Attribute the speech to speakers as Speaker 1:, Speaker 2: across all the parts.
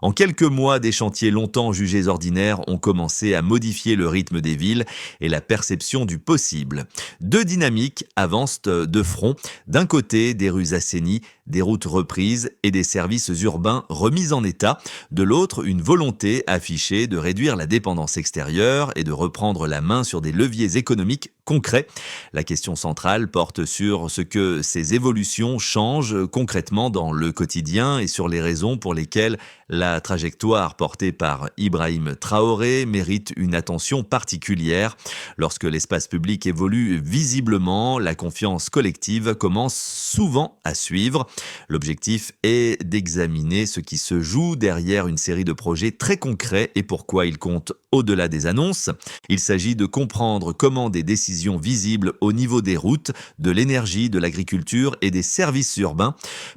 Speaker 1: En quelques mois, des chantiers longtemps jugés ordinaires ont commencé à modifier le rythme des villes et la perception du possible. Deux dynamiques avancent de front. D'un côté, des rues assainies, des routes reprises et des services urbains remis en état. De l'autre, une volonté affichée de réduire la dépendance extérieure et de reprendre la main sur des leviers économiques concrets. La question centrale porte sur ce que ces évolutions changent concrètement dans le quotidien et sur les raisons pour lesquelles la trajectoire portée par Ibrahim Traoré mérite une attention particulière. Lorsque l'espace public évolue visiblement, la confiance collective commence souvent à suivre. L'objectif est d'examiner ce qui se joue derrière une série de projets très concrets et pourquoi ils comptent au-delà des annonces. Il s'agit de comprendre comment des décisions visibles au niveau des routes, de l'énergie, de l'agriculture et des services urbains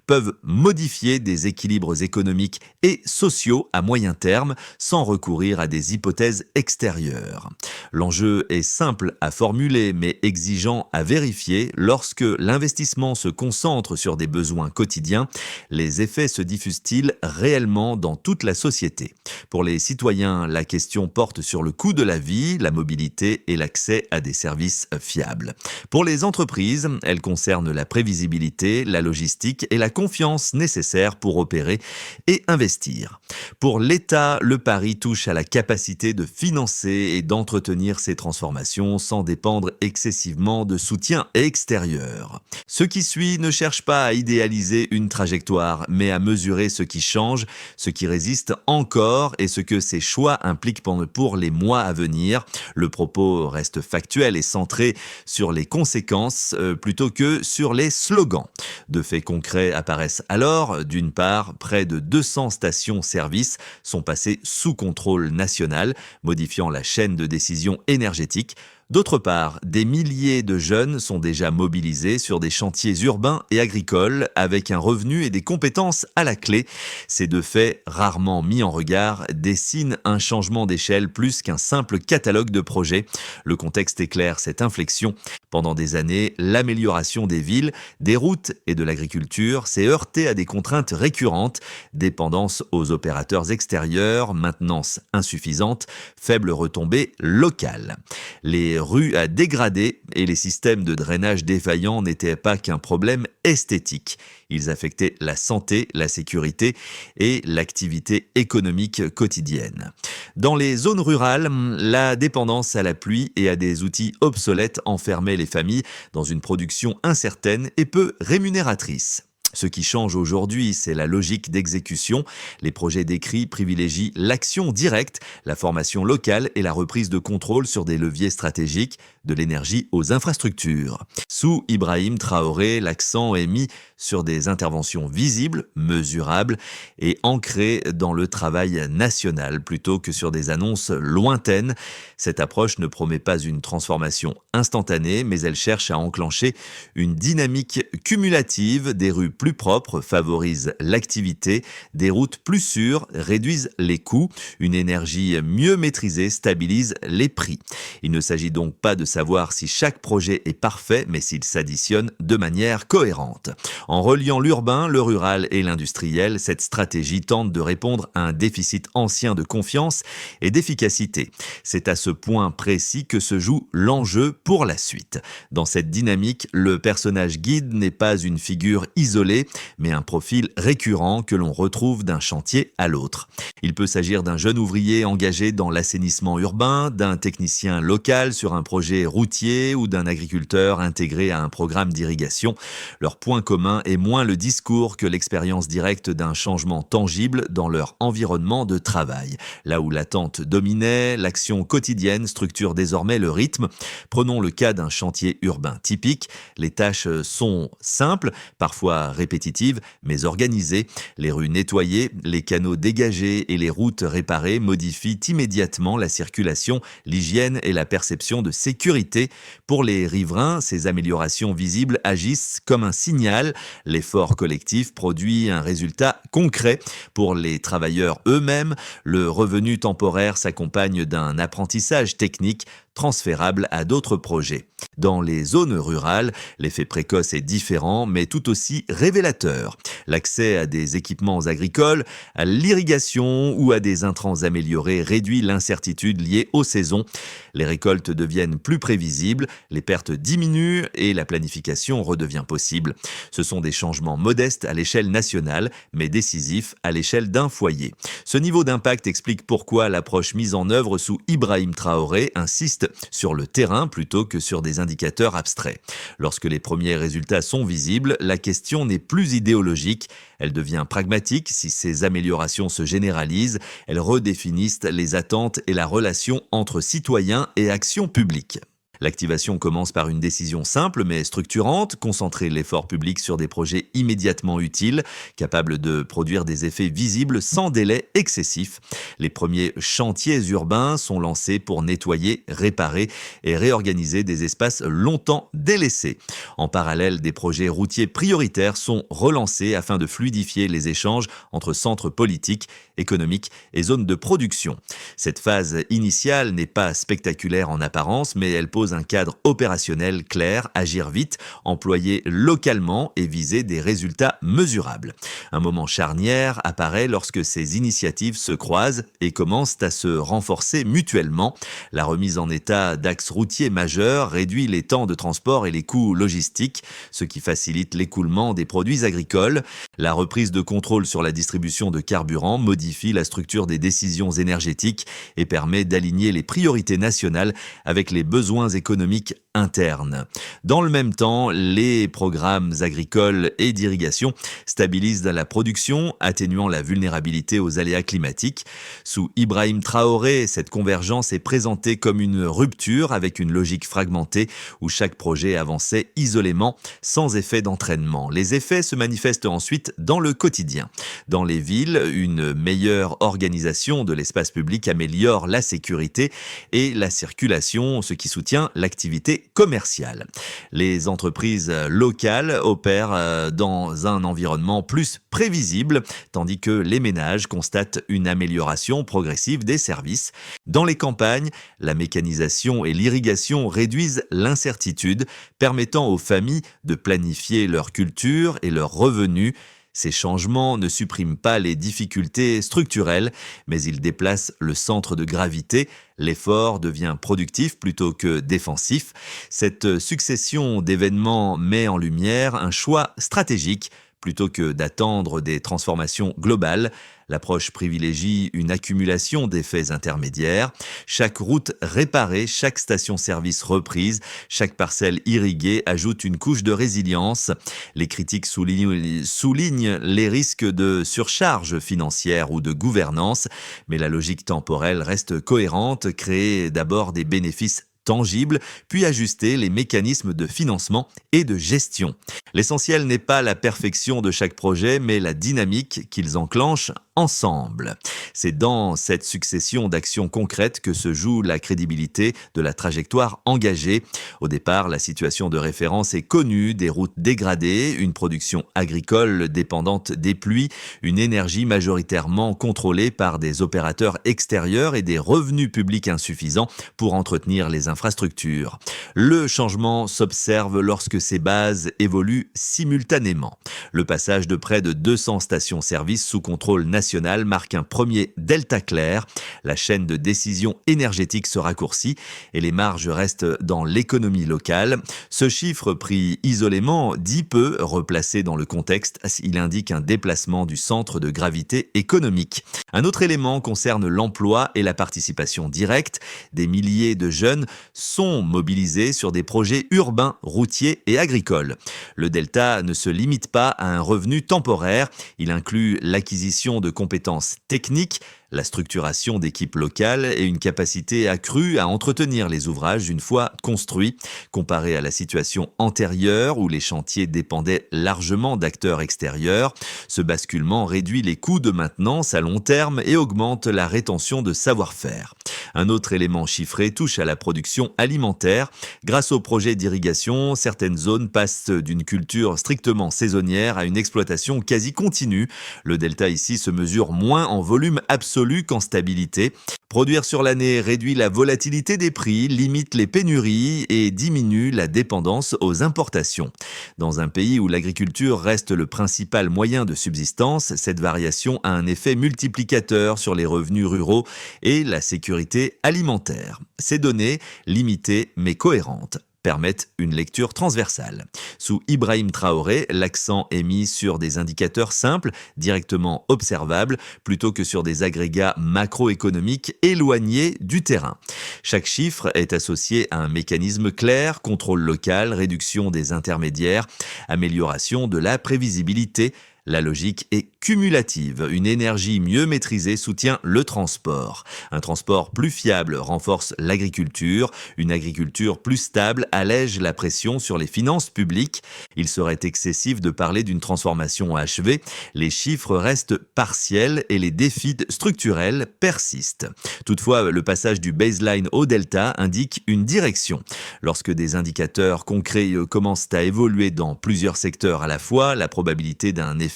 Speaker 1: peuvent modifier des équilibres économiques et sociaux à moyen terme sans recourir à des hypothèses extérieures. L'enjeu est simple à formuler mais exigeant à vérifier. Lorsque l'investissement se concentre sur des besoins quotidiens, les effets se diffusent-ils réellement dans toute la société? Pour les citoyens, la question porte sur le coût de la vie, la mobilité et l'accès à des services fiables. Pour les entreprises, elle concerne la prévisibilité, la logistique et la confiance nécessaires pour opérer et investir. Pour l'État, le pari touche à la capacité de financer et d'entretenir ces transformations sans dépendre excessivement de soutien extérieur. Ce qui suit ne cherche pas à idéaliser une trajectoire, mais à mesurer ce qui change, ce qui résiste encore et ce que ces choix impliquent pour les mois à venir. Le propos reste factuel et centré sur les conséquences plutôt que sur les slogans. De faits concrets apparaissent alors. D'une part, près de 200 stations-service sont passées sous contrôle national, modifiant la chaîne de décision énergétique. D'autre part, des milliers de jeunes sont déjà mobilisés sur des chantiers urbains et agricoles avec un revenu et des compétences à la clé. Ces deux faits, rarement mis en regard, dessinent un changement d'échelle plus qu'un simple catalogue de projets. Le contexte éclaire cette inflexion. Pendant des années, l'amélioration des villes, des routes et de l'agriculture s'est heurtée à des contraintes récurrentes, dépendance aux opérateurs extérieurs, maintenance insuffisante, faible retombée locale. Les rues à dégrader et les systèmes de drainage défaillants n'étaient pas qu'un problème esthétique. Ils affectaient la santé, la sécurité et l'activité économique quotidienne. Dans les zones rurales, la dépendance à la pluie et à des outils obsolètes enfermait les familles dans une production incertaine et peu rémunératrice. Ce qui change aujourd'hui, c'est la logique d'exécution. Les projets décrits privilégient l'action directe, la formation locale et la reprise de contrôle sur des leviers stratégiques, de l'énergie aux infrastructures. Sous Ibrahim Traoré, l'accent est mis sur des interventions visibles, mesurables et ancrées dans le travail national plutôt que sur des annonces lointaines. Cette approche ne promet pas une transformation instantanée, mais elle cherche à enclencher une dynamique cumulative. Des rues plus propres favorisent l'activité, des routes plus sûres réduisent les coûts, une énergie mieux maîtrisée stabilise les prix. Il ne s'agit donc pas de savoir si chaque projet est parfait, mais s'il s'additionne de manière cohérente. En reliant l'urbain, le rural et l'industriel, cette stratégie tente de répondre à un déficit ancien de confiance et d'efficacité. C'est à ce point précis que se joue l'enjeu pour la suite. Dans cette dynamique, le personnage guide n'est pas une figure isolée, mais un profil récurrent que l'on retrouve d'un chantier à l'autre. Il peut s'agir d'un jeune ouvrier engagé dans l'assainissement urbain, d'un technicien local sur un projet routier ou d'un agriculteur intégré à un programme d'irrigation. Leur point commun est moins le discours que l'expérience directe d'un changement tangible dans leur environnement de travail. Là où l'attente dominait, l'action quotidienne structure désormais le rythme. Prenons le cas d'un chantier urbain typique. Les tâches sont simples, parfois répétitives, mais organisées. Les rues nettoyées, les canaux dégagés et les routes réparées modifient immédiatement la circulation, l'hygiène et la perception de sécurité. Pour les riverains, ces améliorations visibles agissent comme un signal. L'effort collectif produit un résultat concret. Pour les travailleurs eux-mêmes, le revenu temporaire s'accompagne d'un apprentissage technique transférables à d'autres projets. Dans les zones rurales, l'effet précoce est différent, mais tout aussi révélateur. L'accès à des équipements agricoles, à l'irrigation ou à des intrants améliorés réduit l'incertitude liée aux saisons. Les récoltes deviennent plus prévisibles, les pertes diminuent et la planification redevient possible. Ce sont des changements modestes à l'échelle nationale, mais décisifs à l'échelle d'un foyer. Ce niveau d'impact explique pourquoi l'approche mise en œuvre sous Ibrahim Traoré insiste sur le terrain plutôt que sur des indicateurs abstraits. Lorsque les premiers résultats sont visibles, la question n'est plus idéologique, elle devient pragmatique. Si ces améliorations se généralisent, elles redéfinissent les attentes et la relation entre citoyens et action publique. L'activation commence par une décision simple mais structurante, concentrer l'effort public sur des projets immédiatement utiles, capables de produire des effets visibles sans délai excessif. Les premiers chantiers urbains sont lancés pour nettoyer, réparer et réorganiser des espaces longtemps délaissés. En parallèle, des projets routiers prioritaires sont relancés afin de fluidifier les échanges entre centres politiques, économiques et zones de production. Cette phase initiale n'est pas spectaculaire en apparence, mais elle pose un cadre opérationnel clair, agir vite, employer localement et viser des résultats mesurables. Un moment charnière apparaît lorsque ces initiatives se croisent et commencent à se renforcer mutuellement. La remise en état d'axes routiers majeurs réduit les temps de transport et les coûts logistiques, ce qui facilite l'écoulement des produits agricoles. La reprise de contrôle sur la distribution de carburant modifie la structure des décisions énergétiques et permet d'aligner les priorités nationales avec les besoins économiques internes. Dans le même temps, les programmes agricoles et d'irrigation stabilisent la production, atténuant la vulnérabilité aux aléas climatiques. Sous Ibrahim Traoré, cette convergence est présentée comme une rupture avec une logique fragmentée où chaque projet avançait isolément, sans effet d'entraînement. Les effets se manifestent ensuite dans le quotidien. Dans les villes, une meilleure organisation de l'espace public améliore la sécurité et la circulation, ce qui soutient l'activité commerciale. Les entreprises locales opèrent dans un environnement plus prévisible, tandis que les ménages constatent une amélioration progressive des services. Dans les campagnes, la mécanisation et l'irrigation réduisent l'incertitude, permettant aux familles de planifier leur culture et leurs revenus. Ces changements ne suppriment pas les difficultés structurelles, mais ils déplacent le centre de gravité. L'effort devient productif plutôt que défensif. Cette succession d'événements met en lumière un choix stratégique. Plutôt que d'attendre des transformations globales, l'approche privilégie une accumulation d'effets intermédiaires. Chaque route réparée, chaque station-service reprise, chaque parcelle irriguée ajoute une couche de résilience. Les critiques soulignent les risques de surcharge financière ou de gouvernance, mais la logique temporelle reste cohérente, créer d'abord des bénéfices tangibles, puis ajuster les mécanismes de financement et de gestion. L'essentiel n'est pas la perfection de chaque projet, mais la dynamique qu'ils enclenchent ensemble. C'est dans cette succession d'actions concrètes que se joue la crédibilité de la trajectoire engagée. Au départ, la situation de référence est connue, des routes dégradées, une production agricole dépendante des pluies, une énergie majoritairement contrôlée par des opérateurs extérieurs et des revenus publics insuffisants pour entretenir les infrastructures. Le changement s'observe lorsque ces bases évoluent simultanément. Le passage de près de 200 stations-service sous contrôle national marque un premier delta clair. La chaîne de décision énergétique se raccourcit et les marges restent dans l'économie locale. Ce chiffre pris isolément dit peu, replacé dans le contexte, il indique un déplacement du centre de gravité économique. Un autre élément concerne l'emploi et la participation directe. Des milliers de jeunes sont mobilisés sur des projets urbains, routiers et agricoles. Le delta ne se limite pas à un revenu temporaire, il inclut l'acquisition de compétences techniques, la structuration d'équipes locales et une capacité accrue à entretenir les ouvrages une fois construits. Comparé à la situation antérieure où les chantiers dépendaient largement d'acteurs extérieurs, ce basculement réduit les coûts de maintenance à long terme et augmente la rétention de savoir-faire. Un autre élément chiffré touche à la production alimentaire. Grâce au projet d'irrigation, certaines zones passent d'une culture strictement saisonnière à une exploitation quasi continue. Le delta ici se mesure moins en volume absolu qu'en stabilité. Produire sur l'année réduit la volatilité des prix, limite les pénuries et diminue la dépendance aux importations. Dans un pays où l'agriculture reste le principal moyen de subsistance, cette variation a un effet multiplicateur sur les revenus ruraux et la sécurité alimentaire. Ces données, limitées mais cohérentes, permettent une lecture transversale. Sous Ibrahim Traoré, l'accent est mis sur des indicateurs simples, directement observables, plutôt que sur des agrégats macroéconomiques éloignés du terrain. Chaque chiffre est associé à un mécanisme clair, contrôle local, réduction des intermédiaires, amélioration de la prévisibilité. La logique est cumulative. Une énergie mieux maîtrisée soutient le transport. Un transport plus fiable renforce l'agriculture. Une agriculture plus stable allège la pression sur les finances publiques. Il serait excessif de parler d'une transformation achevée. Les chiffres restent partiels et les défis structurels persistent. Toutefois, le passage du baseline au delta indique une direction. Lorsque des indicateurs concrets commencent à évoluer dans plusieurs secteurs à la fois, la probabilité d'un effet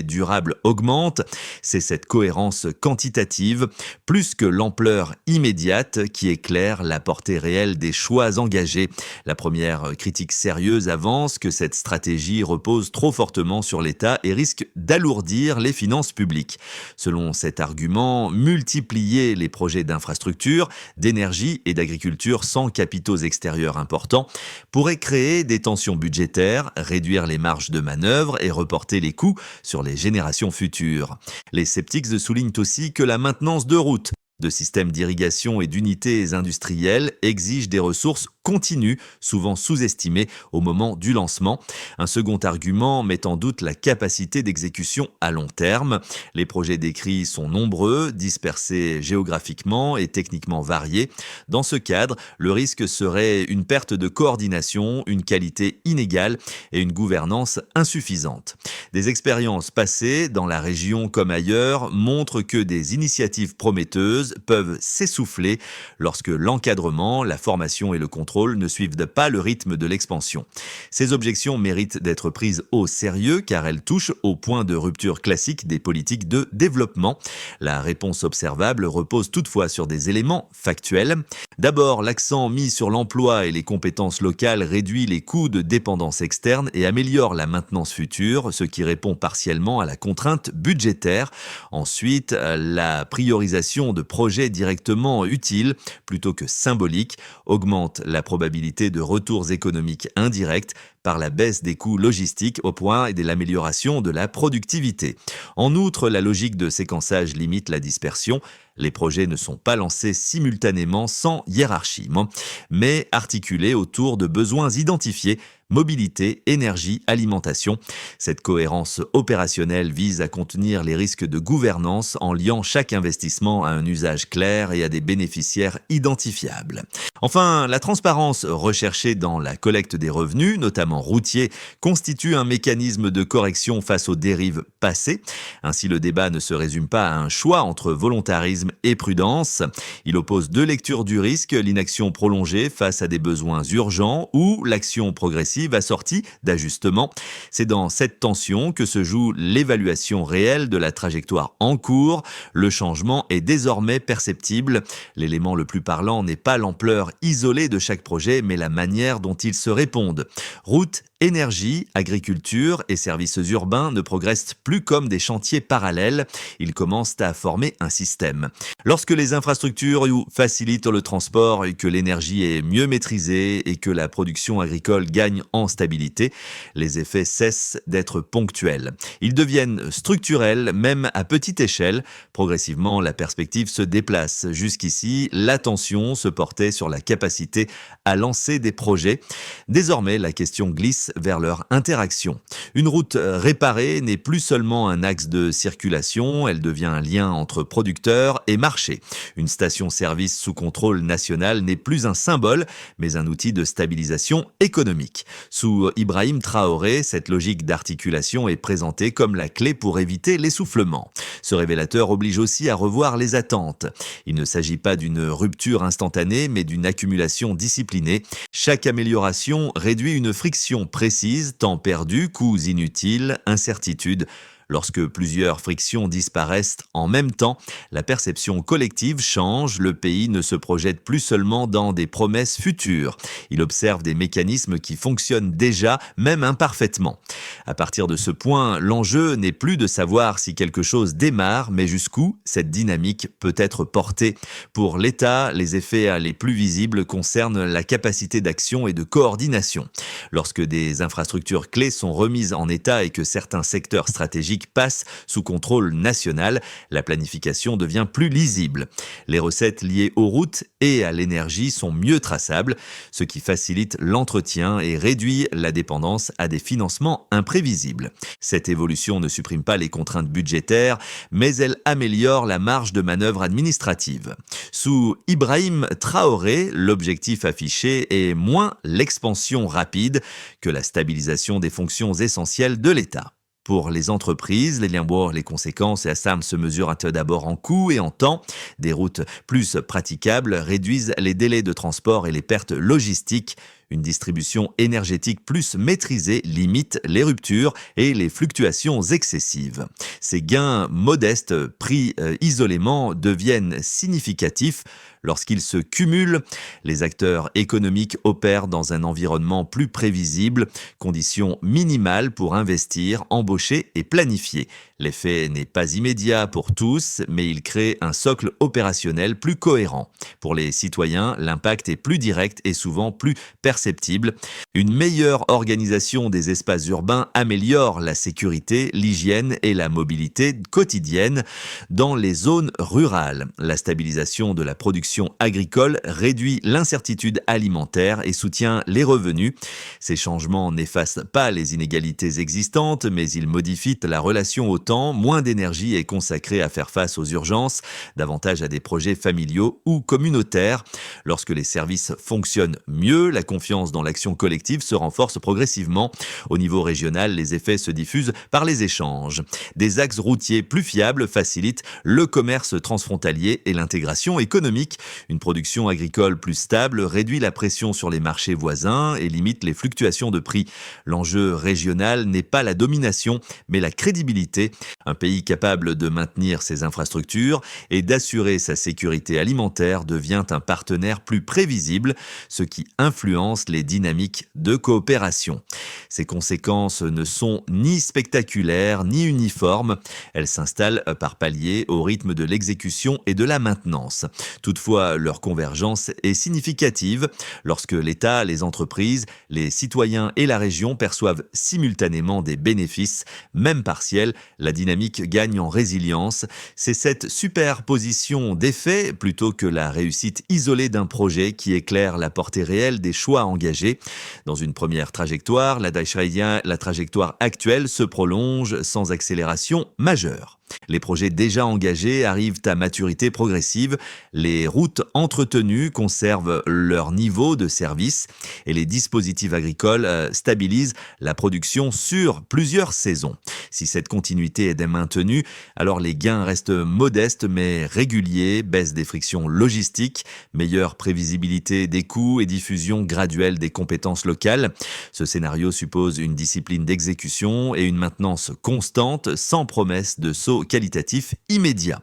Speaker 1: durable augmente. C'est cette cohérence quantitative, plus que l'ampleur immédiate, qui éclaire la portée réelle des choix engagés. La première critique sérieuse avance que cette stratégie repose trop fortement sur l'État et risque d'alourdir les finances publiques. Selon cet argument, multiplier les projets d'infrastructure, d'énergie et d'agriculture sans capitaux extérieurs importants pourrait créer des tensions budgétaires, réduire les marges de manœuvre et reporter les coûts sur les générations futures. Les sceptiques soulignent aussi que la maintenance de routes, de systèmes d'irrigation et d'unités industrielles exige des ressources continues, souvent sous-estimées au moment du lancement. Un second argument met en doute la capacité d'exécution à long terme. Les projets décrits sont nombreux, dispersés géographiquement et techniquement variés. Dans ce cadre, le risque serait une perte de coordination, une qualité inégale et une gouvernance insuffisante. Des expériences passées, dans la région comme ailleurs, montrent que des initiatives prometteuses peuvent s'essouffler lorsque l'encadrement, la formation et le contrôle ne suivent pas le rythme de l'expansion. Ces objections méritent d'être prises au sérieux car elles touchent au point de rupture classique des politiques de développement. La réponse observable repose toutefois sur des éléments factuels. D'abord, l'accent mis sur l'emploi et les compétences locales réduit les coûts de dépendance externe et améliore la maintenance future, ce qui répond partiellement à la contrainte budgétaire. Ensuite, la priorisation de projets directement utiles plutôt que symboliques augmente la probabilité de retours économiques indirects par la baisse des coûts logistiques au point et de l'amélioration de la productivité. En outre, la logique de séquençage limite la dispersion. Les projets ne sont pas lancés simultanément sans hiérarchie, mais articulés autour de besoins identifiés: mobilité, énergie, alimentation. Cette cohérence opérationnelle vise à contenir les risques de gouvernance en liant chaque investissement à un usage clair et à des bénéficiaires identifiables. Enfin, la transparence recherchée dans la collecte des revenus, notamment routiers, constitue un mécanisme de correction face aux dérives passées. Ainsi, le débat ne se résume pas à un choix entre volontarisme et prudence. Il oppose deux lectures du risque: l'inaction prolongée face à des besoins urgents ou l'action progressive assortie d'ajustements. C'est dans cette tension que se joue l'évaluation réelle de la trajectoire en cours. Le changement est désormais perceptible. L'élément le plus parlant n'est pas l'ampleur isolée de chaque projet, mais la manière dont ils se répondent. Route, énergie, agriculture et services urbains ne progressent plus comme des chantiers parallèles. Ils commencent à former un système. Lorsque les infrastructures facilitent le transport et que l'énergie est mieux maîtrisée et que la production agricole gagne en stabilité, les effets cessent d'être ponctuels. Ils deviennent structurels, même à petite échelle. Progressivement, la perspective se déplace. Jusqu'ici, l'attention se portait sur la capacité à lancer des projets. Désormais, la question glisse vers leur interaction. Une route réparée n'est plus seulement un axe de circulation, elle devient un lien entre producteurs et marchés. Une station-service sous contrôle national n'est plus un symbole, mais un outil de stabilisation économique. Sous Ibrahim Traoré, cette logique d'articulation est présentée comme la clé pour éviter l'essoufflement. Ce révélateur oblige aussi à revoir les attentes. Il ne s'agit pas d'une rupture instantanée, mais d'une accumulation disciplinée. Chaque amélioration réduit une friction précise, temps perdu, coûts inutiles, incertitudes. Lorsque plusieurs frictions disparaissent en même temps, la perception collective change, le pays ne se projette plus seulement dans des promesses futures. Il observe des mécanismes qui fonctionnent déjà, même imparfaitement. À partir de ce point, l'enjeu n'est plus de savoir si quelque chose démarre, mais jusqu'où cette dynamique peut être portée. Pour l'État, les effets les plus visibles concernent la capacité d'action et de coordination. Lorsque des infrastructures clés sont remises en état et que certains secteurs stratégiques passe sous contrôle national, la planification devient plus lisible. Les recettes liées aux routes et à l'énergie sont mieux traçables, ce qui facilite l'entretien et réduit la dépendance à des financements imprévisibles. Cette évolution ne supprime pas les contraintes budgétaires, mais elle améliore la marge de manœuvre administrative. Sous Ibrahim Traoré, l'objectif affiché est moins l'expansion rapide que la stabilisation des fonctions essentielles de l'État. Pour les entreprises, les conséquences et Assam se mesurent d'abord en coûts et en temps. Des routes plus praticables réduisent les délais de transport et les pertes logistiques. Une distribution énergétique plus maîtrisée limite les ruptures et les fluctuations excessives. Ces gains modestes pris isolément deviennent significatifs lorsqu'ils se cumulent. Les acteurs économiques opèrent dans un environnement plus prévisible, conditions minimales pour investir, embaucher et planifier. L'effet n'est pas immédiat pour tous, mais il crée un socle opérationnel plus cohérent. Pour les citoyens, l'impact est plus direct et souvent plus perceptible. Une meilleure organisation des espaces urbains améliore la sécurité, l'hygiène et la mobilité quotidienne dans les zones rurales. La stabilisation de la production agricole réduit l'incertitude alimentaire et soutient les revenus. Ces changements n'effacent pas les inégalités existantes, mais ils modifient la relation au temps. Moins d'énergie est consacrée à faire face aux urgences, davantage à des projets familiaux ou communautaires. Lorsque les services fonctionnent mieux, la confiance dans l'action collective se renforce progressivement. Au niveau régional, les effets se diffusent par les échanges. Des axes routiers plus fiables facilitent le commerce transfrontalier et l'intégration économique. Une production agricole plus stable réduit la pression sur les marchés voisins et limite les fluctuations de prix. L'enjeu régional n'est pas la domination, mais la crédibilité. Un pays capable de maintenir ses infrastructures et d'assurer sa sécurité alimentaire devient un partenaire plus prévisible, ce qui influence les dynamiques de coopération. Ces conséquences ne sont ni spectaculaires ni uniformes. Elles s'installent par paliers au rythme de l'exécution et de la maintenance. Toutefois, leur convergence est significative lorsque l'État, les entreprises, les citoyens et la région perçoivent simultanément des bénéfices, même partiels. La dynamique gagne en résilience. C'est cette superposition d'effets, plutôt que la réussite isolée d'un projet, qui éclaire la portée réelle des choix engagés. Dans une première trajectoire, la trajectoire actuelle se prolonge sans accélération majeure. Les projets déjà engagés arrivent à maturité progressive, les routes entretenues conservent leur niveau de service et les dispositifs agricoles stabilisent la production sur plusieurs saisons. Si cette continuité est maintenue, alors les gains restent modestes mais réguliers, baisse des frictions logistiques, meilleure prévisibilité des coûts et diffusion graduelle des compétences locales. Ce scénario suppose une discipline d'exécution et une maintenance constante sans promesse de saut qualitatif immédiat.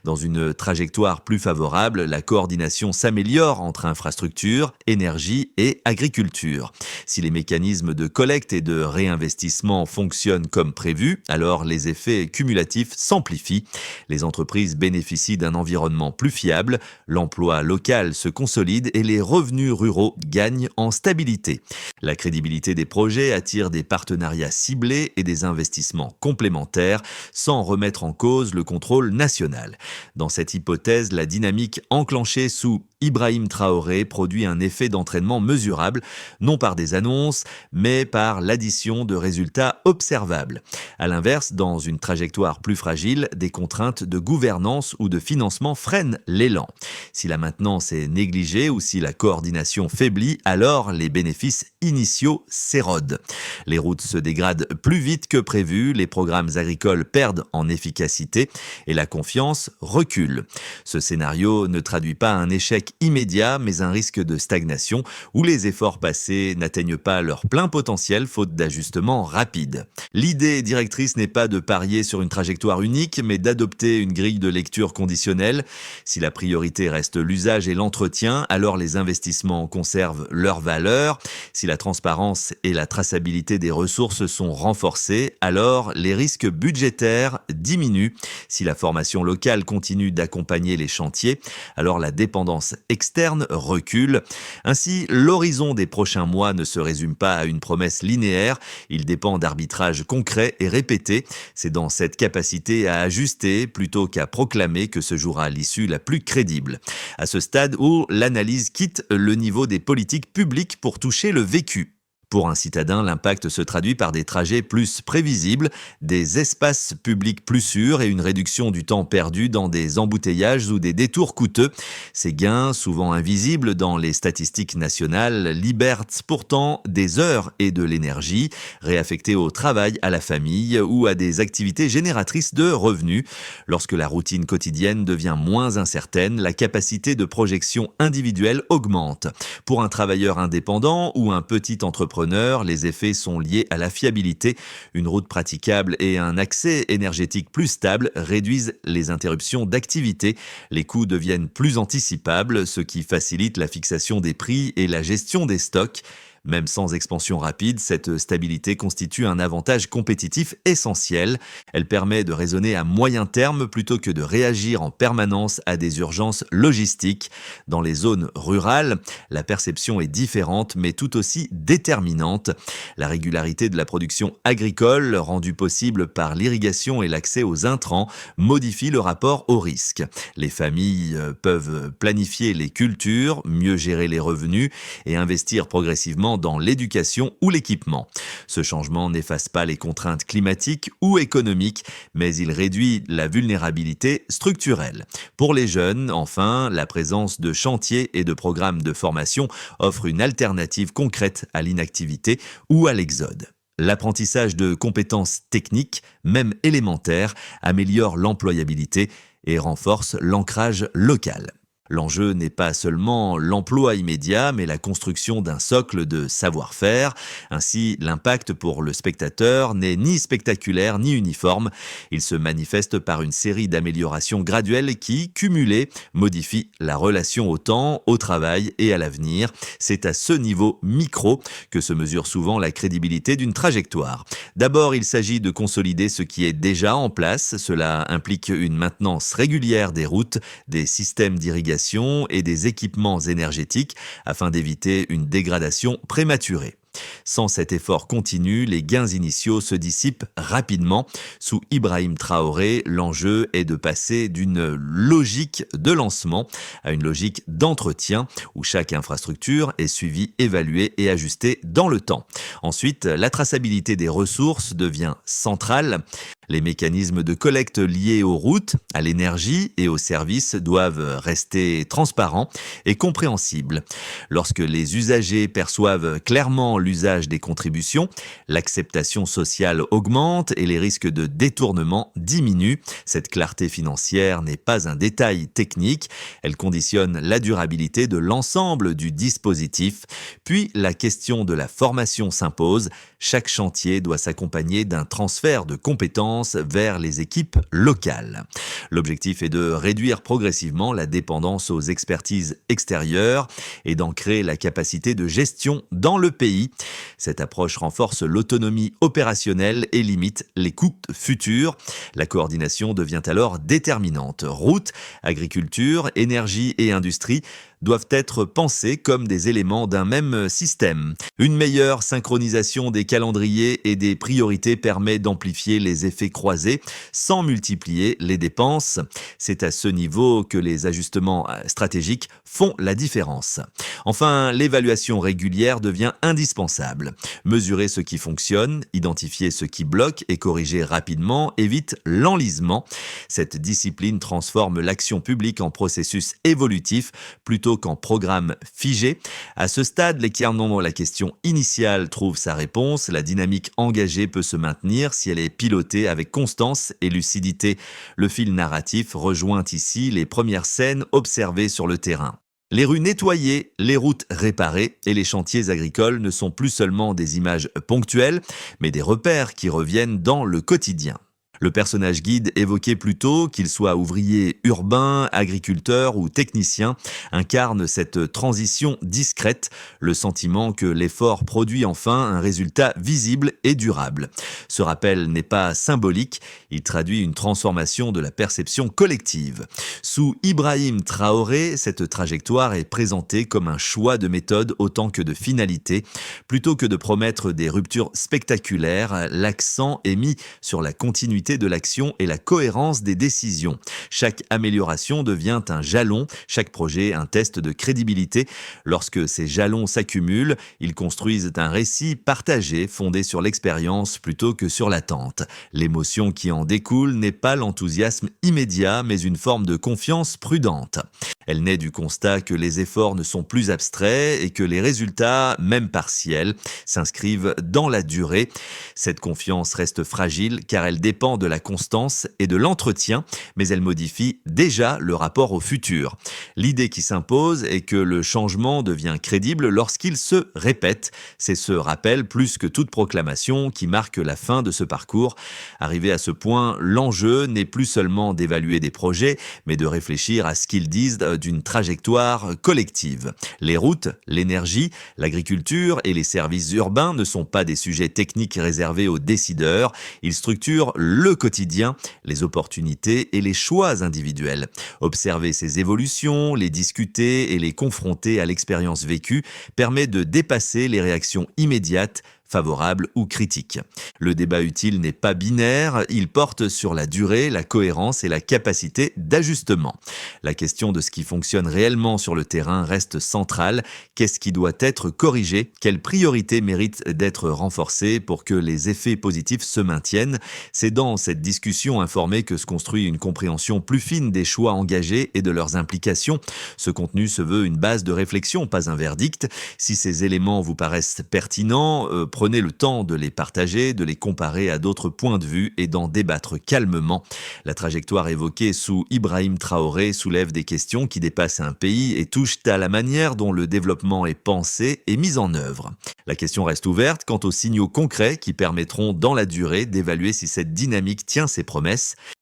Speaker 1: Dans une trajectoire plus favorable, la coordination s'améliore entre infrastructures, énergie et agriculture. Si les mécanismes de collecte et de réinvestissement fonctionnent comme prévu, alors les effets cumulatifs s'amplifient. Les entreprises bénéficient d'un environnement plus fiable, l'emploi local se consolide et les revenus ruraux gagnent en stabilité. La crédibilité des projets attire des partenariats ciblés et des investissements complémentaires sans remettre en cause le contrôle national. Dans cette hypothèse, la dynamique enclenchée sous Ibrahim Traoré produit un effet d'entraînement mesurable, non par des annonces, mais par l'addition de résultats observables. À l'inverse, dans une trajectoire plus fragile, des contraintes de gouvernance ou de financement freinent l'élan. Si la maintenance est négligée ou si la coordination faiblit, alors les bénéfices initiaux s'érodent. Les routes se dégradent plus vite que prévu, les programmes agricoles perdent en efficacité et la confiance recule. Ce scénario ne traduit pas un échec immédiat, mais un risque de stagnation où les efforts passés n'atteignent pas leur plein potentiel faute d'ajustements rapides. L'idée directrice n'est pas de parier sur une trajectoire unique, mais d'adopter une grille de lecture conditionnelle. Si la priorité reste l'usage et l'entretien, alors les investissements conservent leur valeur. Si la transparence et la traçabilité des ressources sont renforcées, alors les risques budgétaires diminuent. Si la formation locale continue d'accompagner les chantiers, alors la dépendance externe recule. Ainsi, l'horizon des prochains mois ne se résume pas à une promesse linéaire, il dépend d'arbitrages concrets et répétés. C'est dans cette capacité à ajuster plutôt qu'à proclamer que se jouera l'issue la plus crédible. À ce stade où l'analyse quitte le niveau des politiques publiques pour toucher le vécu. Pour un citadin, l'impact se traduit par des trajets plus prévisibles, des espaces publics plus sûrs et une réduction du temps perdu dans des embouteillages ou des détours coûteux. Ces gains, souvent invisibles dans les statistiques nationales, libèrent pourtant des heures et de l'énergie, réaffectées au travail, à la famille ou à des activités génératrices de revenus. Lorsque la routine quotidienne devient moins incertaine, la capacité de projection individuelle augmente. Pour un travailleur indépendant ou un petit entrepreneur, les effets sont liés à la fiabilité. Une route praticable et un accès énergétique plus stable réduisent les interruptions d'activité. Les coûts deviennent plus anticipables, ce qui facilite la fixation des prix et la gestion des stocks. Même sans expansion rapide, cette stabilité constitue un avantage compétitif essentiel. Elle permet de raisonner à moyen terme plutôt que de réagir en permanence à des urgences logistiques. Dans les zones rurales, la perception est différente mais tout aussi déterminante. La régularité de la production agricole, rendue possible par l'irrigation et l'accès aux intrants, modifie le rapport au risque. Les familles peuvent planifier les cultures, mieux gérer les revenus et investir progressivement dans l'éducation ou l'équipement. Ce changement n'efface pas les contraintes climatiques ou économiques, mais il réduit la vulnérabilité structurelle. Pour les jeunes, enfin, la présence de chantiers et de programmes de formation offre une alternative concrète à l'inactivité ou à l'exode. L'apprentissage de compétences techniques, même élémentaires, améliore l'employabilité et renforce l'ancrage local. L'enjeu n'est pas seulement l'emploi immédiat, mais la construction d'un socle de savoir-faire. Ainsi, l'impact pour le spectateur n'est ni spectaculaire ni uniforme. Il se manifeste par une série d'améliorations graduelles qui, cumulées, modifient la relation au temps, au travail et à l'avenir. C'est à ce niveau micro que se mesure souvent la crédibilité d'une trajectoire. D'abord, il s'agit de consolider ce qui est déjà en place. Cela implique une maintenance régulière des routes, des systèmes d'irrigation et des équipements énergétiques afin d'éviter une dégradation prématurée. Sans cet effort continu, les gains initiaux se dissipent rapidement. Sous Ibrahim Traoré, l'enjeu est de passer d'une logique de lancement à une logique d'entretien où chaque infrastructure est suivie, évaluée et ajustée dans le temps. Ensuite, la traçabilité des ressources devient centrale. Les mécanismes de collecte liés aux routes, à l'énergie et aux services doivent rester transparents et compréhensibles. Lorsque les usagers perçoivent clairement l'usage des contributions, l'acceptation sociale augmente et les risques de détournement diminuent. Cette clarté financière n'est pas un détail technique, elle conditionne la durabilité de l'ensemble du dispositif. Puis la question de la formation s'impose. Chaque chantier doit s'accompagner d'un transfert de compétences vers les équipes locales. L'objectif est de réduire progressivement la dépendance aux expertises extérieures et d'ancrer la capacité de gestion dans le pays. Cette approche renforce l'autonomie opérationnelle et limite les coûts futurs. La coordination devient alors déterminante. Routes, agriculture, énergie et industrie doivent être pensés comme des éléments d'un même système. Une meilleure synchronisation des calendriers et des priorités permet d'amplifier les effets croisés sans multiplier les dépenses. C'est à ce niveau que les ajustements stratégiques font la différence. Enfin, l'évaluation régulière devient indispensable. Mesurer ce qui fonctionne, identifier ce qui bloque et corriger rapidement évite l'enlisement. Cette discipline transforme l'action publique en processus évolutif plutôt qu'en programme figé. À ce stade, l'écart dont la question initiale trouve sa réponse, la dynamique engagée peut se maintenir si elle est pilotée avec constance et lucidité. Le fil narratif rejoint ici les premières scènes observées sur le terrain. Les rues nettoyées, les routes réparées et les chantiers agricoles ne sont plus seulement des images ponctuelles, mais des repères qui reviennent dans le quotidien. Le personnage guide évoqué plus tôt, qu'il soit ouvrier urbain, agriculteur ou technicien, incarne cette transition discrète, le sentiment que l'effort produit enfin un résultat visible et durable. Ce rappel n'est pas symbolique, il traduit une transformation de la perception collective. Sous Ibrahim Traoré, cette trajectoire est présentée comme un choix de méthode autant que de finalité. Plutôt que de promettre des ruptures spectaculaires, l'accent est mis sur la continuité de l'action et la cohérence des décisions. Chaque amélioration devient un jalon, chaque projet un test de crédibilité. Lorsque ces jalons s'accumulent, ils construisent un récit partagé fondé sur l'expérience plutôt que sur l'attente. L'émotion qui en découle n'est pas l'enthousiasme immédiat, mais une forme de confiance prudente. Elle naît du constat que les efforts ne sont plus abstraits et que les résultats, même partiels, s'inscrivent dans la durée. Cette confiance reste fragile car elle dépend de la constance et de l'entretien, mais elle modifie déjà le rapport au futur. L'idée qui s'impose est que le changement devient crédible lorsqu'il se répète. C'est ce rappel plus que toute proclamation qui marque la fin de ce parcours. Arrivé à ce point, l'enjeu n'est plus seulement d'évaluer des projets, mais de réfléchir à ce qu'ils disent d'une trajectoire collective. Les routes, l'énergie, l'agriculture et les services urbains ne sont pas des sujets techniques réservés aux décideurs. Ils structurent le quotidien, les opportunités et les choix individuels. Observer ces évolutions, les discuter et les confronter à l'expérience vécue permet de dépasser les réactions immédiates, favorables ou critiques. Le débat utile n'est pas binaire, il porte sur la durée, la cohérence et la capacité d'ajustement. La question de ce qui fonctionne réellement sur le terrain reste centrale. Qu'est-ce qui doit être corrigé? Quelles priorités méritent d'être renforcées pour que les effets positifs se maintiennent? C'est dans cette discussion informée que se construit une compréhension plus fine des choix engagés et de leurs implications. Ce contenu se veut une base de réflexion, pas un verdict. Si ces éléments vous paraissent pertinents, prenez le temps de les partager, de les comparer à d'autres points de vue et d'en débattre calmement. La trajectoire évoquée sous Ibrahim Traoré soulève des questions qui dépassent un pays et touchent à la manière dont le développement est pensé et mis en œuvre. La question reste ouverte quant aux signaux concrets qui permettront dans la durée d'évaluer si cette dynamique tient ses promesses.